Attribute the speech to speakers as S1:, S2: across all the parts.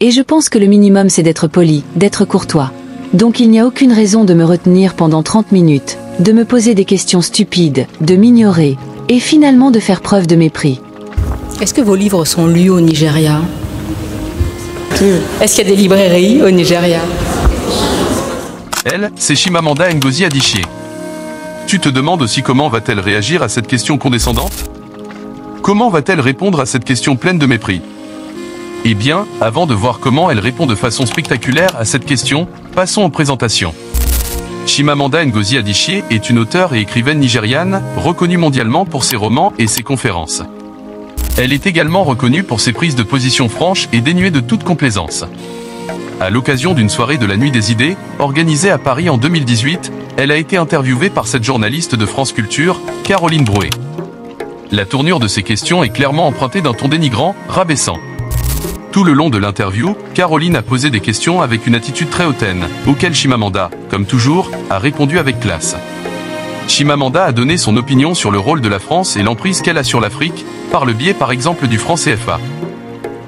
S1: Et je pense que le minimum c'est d'être poli, d'être courtois. Donc il n'y a aucune raison de me retenir pendant 30 minutes, de me poser des questions stupides, de m'ignorer, et finalement de faire preuve de mépris.
S2: Est-ce que vos livres sont lus au Nigeria? Est-ce qu'il y a des librairies au Nigeria?
S3: Elle, c'est Chimamanda Ngozi Adichie. Tu te demandes aussi comment va-t-elle réagir à cette question condescendante? Comment va-t-elle répondre à cette question pleine de mépris? Eh bien, avant de voir comment elle répond de façon spectaculaire à cette question, passons aux présentations. Chimamanda Ngozi Adichie est une auteure et écrivaine nigériane, reconnue mondialement pour ses romans et ses conférences. Elle est également reconnue pour ses prises de position franches et dénuées de toute complaisance. À l'occasion d'une soirée de la Nuit des idées, organisée à Paris en 2018, elle a été interviewée par cette journaliste de France Culture, Caroline Brouet. La tournure de ses questions est clairement empruntée d'un ton dénigrant, rabaissant. Tout le long de l'interview, Caroline a posé des questions avec une attitude très hautaine, auxquelles Chimamanda, comme toujours, a répondu avec classe. Chimamanda a donné son opinion sur le rôle de la France et l'emprise qu'elle a sur l'Afrique, par le biais par exemple du franc CFA.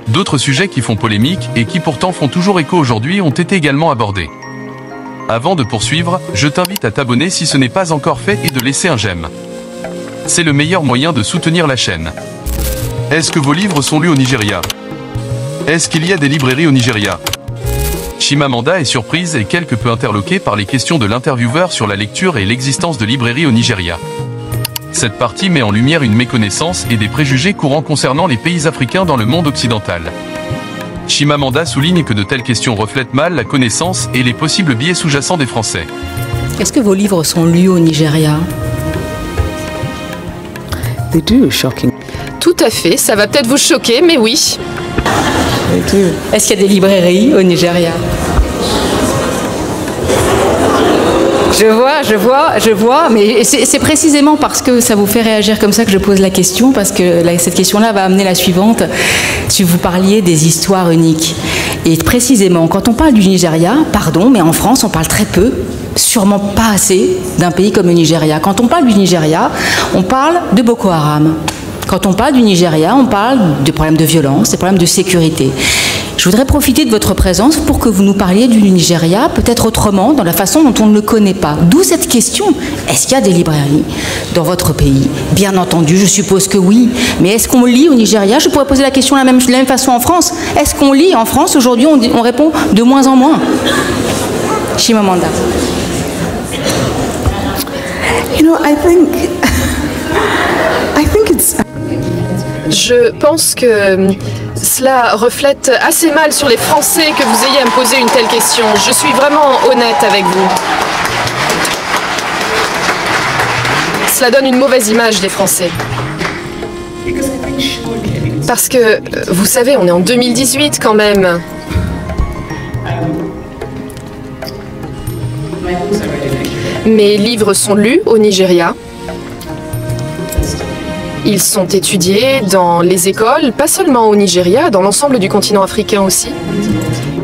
S3: D'autres sujets qui font polémique et qui pourtant font toujours écho aujourd'hui ont été également abordés. Avant de poursuivre, je t'invite à t'abonner si ce n'est pas encore fait et de laisser un j'aime. C'est le meilleur moyen de soutenir la chaîne. Est-ce que vos livres sont lus au Nigeria? Est-ce qu'il y a des librairies au Nigeria? Chimamanda est surprise et quelque peu interloquée par les questions de l'intervieweur sur la lecture et l'existence de librairies au Nigeria. Cette partie met en lumière une méconnaissance et des préjugés courants concernant les pays africains dans le monde occidental. Chimamanda souligne que de telles questions reflètent mal la connaissance et les possibles biais sous-jacents des Français.
S2: Est-ce que vos livres sont lus au Nigeria?
S4: Tout à fait, ça va peut-être vous choquer, mais oui.
S2: Est-ce qu'il y a des librairies au Nigeria? Je vois, mais c'est précisément parce que ça vous fait réagir comme ça que je pose la question, parce que cette question-là va amener la suivante. Si vous parliez des histoires uniques, et précisément, quand on parle du Nigeria, pardon, mais en France, on parle très peu, sûrement pas assez, d'un pays comme le Nigeria. Quand on parle du Nigeria, on parle de Boko Haram. Quand on parle du Nigeria, on parle de problèmes de violence, des problèmes de sécurité. Je voudrais profiter de votre présence pour que vous nous parliez du Nigeria, peut-être autrement, dans la façon dont on ne le connaît pas. D'où cette question. Est-ce qu'il y a des librairies dans votre pays? Bien entendu, je suppose que oui. Mais est-ce qu'on lit au Nigeria? Je pourrais poser la question de la même façon en France. Est-ce qu'on lit en France? Aujourd'hui, on répond de moins en moins. Chimamanda.
S5: You know, I think it's...
S4: Je pense que cela reflète assez mal sur les Français que vous ayez à me poser une telle question. Je suis vraiment honnête avec vous. Cela donne une mauvaise image des Français. Parce que, vous savez, on est en 2018 quand même. Mes livres sont lus au Nigeria. Ils sont étudiés dans les écoles, pas seulement au Nigeria, dans l'ensemble du continent africain aussi.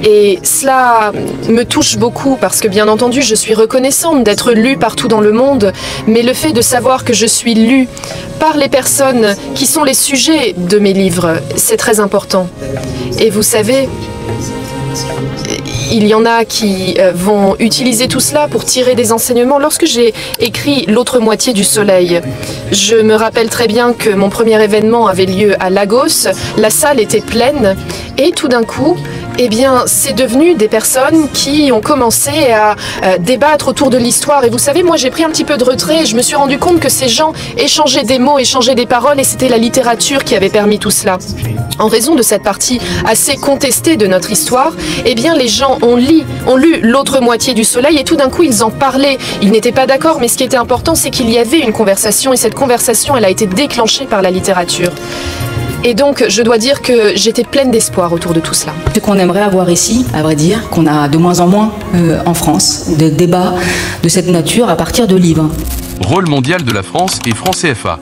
S4: Et cela me touche beaucoup parce que, bien entendu, je suis reconnaissante d'être lue partout dans le monde, mais le fait de savoir que je suis lue par les personnes qui sont les sujets de mes livres, c'est très important. Et vous savez, il y en a qui vont utiliser tout cela pour tirer des enseignements. Lorsque j'ai écrit L'autre moitié du soleil, je me rappelle très bien que mon premier événement avait lieu à Lagos. La salle était pleine et tout d'un coup, eh bien, c'est devenu des personnes qui ont commencé à débattre autour de l'histoire. Et vous savez, moi, j'ai pris un petit peu de retrait et je me suis rendu compte que ces gens échangeaient des mots, échangeaient des paroles et c'était la littérature qui avait permis tout cela. En raison de cette partie assez contestée de notre histoire, eh bien, les gens ont lu L'autre moitié du soleil et tout d'un coup, ils en parlaient. Ils n'étaient pas d'accord, mais ce qui était important, c'est qu'il y avait une conversation et cette conversation, elle a été déclenchée par la littérature. Et donc, je dois dire que j'étais pleine d'espoir autour de tout cela.
S2: Ce qu'on aimerait avoir ici, à vrai dire, qu'on a de moins en moins en France, des débats de cette nature à partir de livres.
S3: Rôle mondial de la France et franc CFA.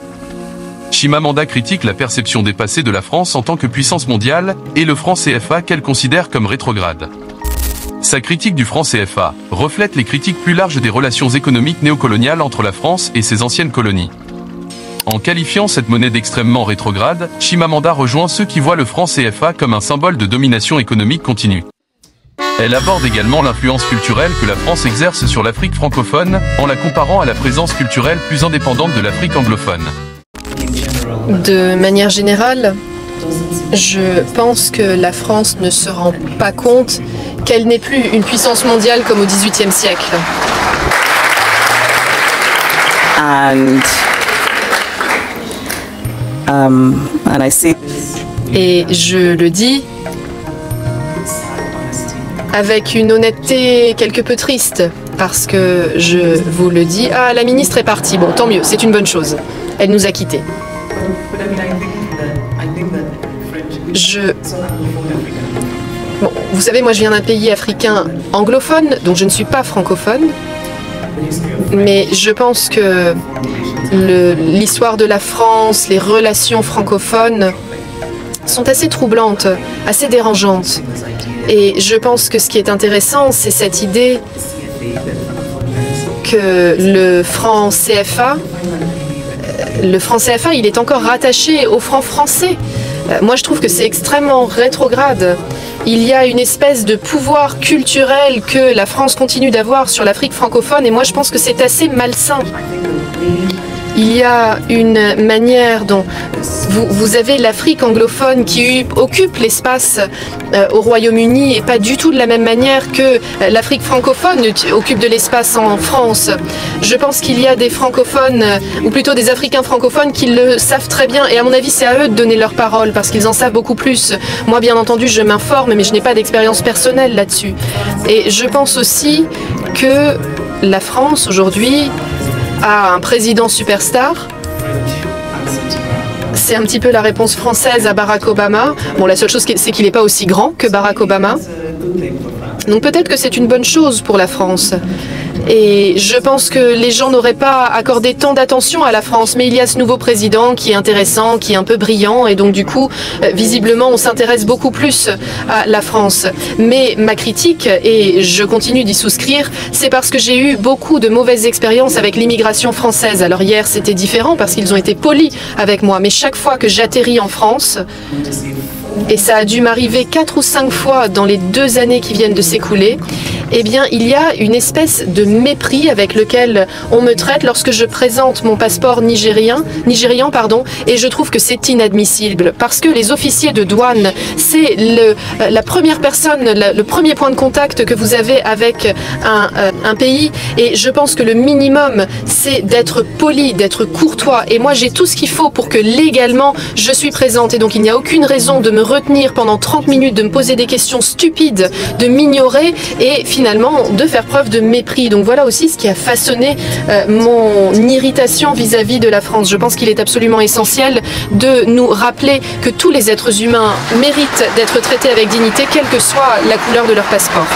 S3: Chimamanda critique la perception dépassée de la France en tant que puissance mondiale et le franc CFA qu'elle considère comme rétrograde. Sa critique du franc CFA reflète les critiques plus larges des relations économiques néocoloniales entre la France et ses anciennes colonies. En qualifiant cette monnaie d'extrêmement rétrograde, Chimamanda rejoint ceux qui voient le franc CFA comme un symbole de domination économique continue. Elle aborde également l'influence culturelle que la France exerce sur l'Afrique francophone, en la comparant à la présence culturelle plus indépendante de l'Afrique anglophone.
S4: De manière générale, je pense que la France ne se rend pas compte qu'elle n'est plus une puissance mondiale comme au XVIIIe siècle.
S5: And I see.
S4: Et je le dis avec une honnêteté quelque peu triste, parce que je vous le dis, ah, la ministre est partie, bon, tant mieux, c'est une bonne chose. Elle nous a quittés. Bon, vous savez, moi je viens d'un pays africain anglophone, donc je ne suis pas francophone, mais je pense que l'histoire de la France, les relations francophones sont assez troublantes, assez dérangeantes. Et je pense que ce qui est intéressant, c'est cette idée que le franc CFA, il est encore rattaché au franc français. Moi, je trouve que c'est extrêmement rétrograde. Il y a une espèce de pouvoir culturel que la France continue d'avoir sur l'Afrique francophone, et moi, je pense que c'est assez malsain. Il y a une manière dont vous avez l'Afrique anglophone qui occupe l'espace au Royaume-Uni et pas du tout de la même manière que l'Afrique francophone occupe de l'espace en France. Je pense qu'il y a des francophones, ou plutôt des Africains francophones qui le savent très bien, et à mon avis c'est à eux de donner leur parole parce qu'ils en savent beaucoup plus. Moi bien entendu je m'informe, mais je n'ai pas d'expérience personnelle là-dessus. Et je pense aussi que la France aujourd'hui a un président superstar. C'est un petit peu la réponse française à Barack Obama. Bon, la seule chose, c'est qu'il n'est pas aussi grand que Barack Obama. Donc peut-être que c'est une bonne chose pour la France. Et je pense que les gens n'auraient pas accordé tant d'attention à la France, mais il y a ce nouveau président qui est intéressant, qui est un peu brillant, et donc du coup, visiblement, on s'intéresse beaucoup plus à la France. Mais ma critique, et je continue d'y souscrire, c'est parce que j'ai eu beaucoup de mauvaises expériences avec l'immigration française. Alors hier, c'était différent parce qu'ils ont été polis avec moi, mais chaque fois que j'atterris en France, et ça a dû m'arriver 4 ou 5 fois dans les 2 années qui viennent de s'écouler, eh bien, il y a une espèce de mépris avec lequel on me traite lorsque je présente mon passeport nigérian, et je trouve que c'est inadmissible, parce que les officiers de douane, c'est la première personne, le premier point de contact que vous avez avec un pays, et je pense que le minimum, c'est d'être poli, d'être courtois, et moi j'ai tout ce qu'il faut pour que légalement je suis présente, et donc il n'y a aucune raison de me retenir pendant 30 minutes, de me poser des questions stupides, de m'ignorer, et finalement de faire preuve de mépris. Donc voilà aussi ce qui a façonné mon irritation vis-à-vis de la France. Je pense qu'il est absolument essentiel de nous rappeler que tous les êtres humains méritent d'être traités avec dignité, quelle que soit la couleur de leur passeport.